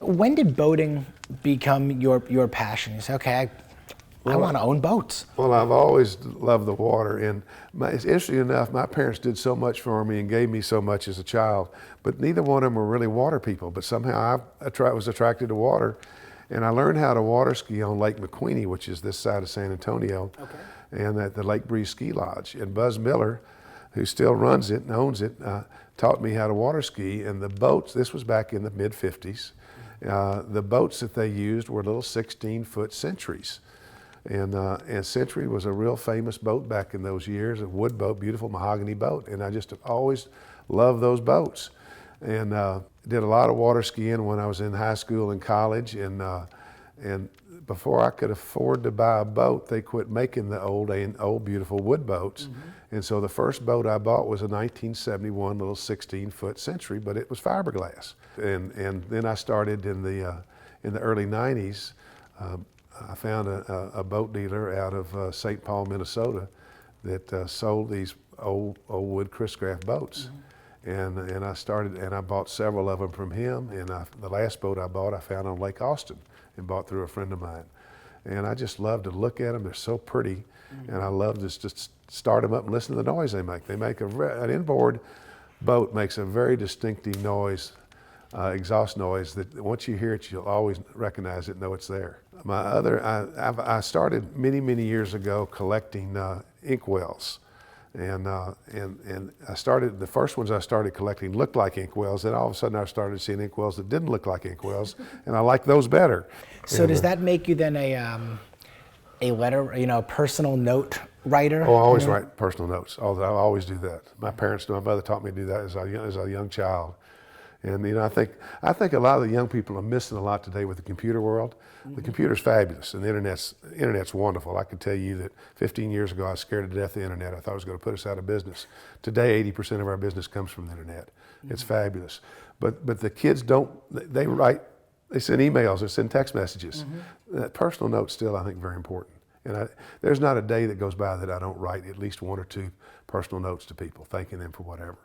When did boating become your passion? You say, okay, I want to own boats. Well, I've always loved the water, and it's interesting enough, my parents did so much for me and gave me so much as a child, but neither one of them were really water people, but somehow I was attracted to water, and I learned how to water ski on Lake McQueenie, which is this side of San Antonio, and at the Lake Breeze Ski Lodge. And Buzz Miller, who still runs it and owns it, taught me how to water ski, and the boats, this was back in the mid-50s, the boats that they used were little 16-foot Centuries. And Century was a real famous boat back in those years, a wood boat, beautiful mahogany boat. And I just always loved those boats. And did a lot of water skiing when I was in high school and college. And before I could afford to buy a boat, they quit making the old beautiful wood boats. And so the first boat I bought was a 1971 little 16-foot Century, but it was fiberglass. And then I started in the early 90s. I found a boat dealer out of St. Paul, Minnesota, that sold these old wood Chris Craft boats, and I bought several of them from him. And the last boat I bought, I found on Lake Austin, and bought through a friend of mine. And I just love to look at them; they're so pretty, and I love to just start them up and listen to the noise they make. They make an inboard boat makes a very distinctive noise. Exhaust noise that once you hear it, you'll always recognize it and know it's there. I started many years ago collecting inkwells, and I started, the first ones I started collecting looked like inkwells, then all of a sudden I started seeing inkwells that didn't look like inkwells, and I like those better. So does that make you then a letter, a personal note writer? Oh, I always write personal notes. I always do that. My mother taught me to do that as a young child. And I think a lot of the young people are missing a lot today with the computer world. The computer's fabulous, and the internet's wonderful. I can tell you that 15 years ago I was scared to death of the internet. I thought it was going to put us out of business. Today, 80% of our business comes from the internet. It's fabulous. But the kids they send emails, they send text messages. That personal note's still, I think, very important. And there's not a day that goes by that I don't write at least one or two personal notes to people, thanking them for whatever.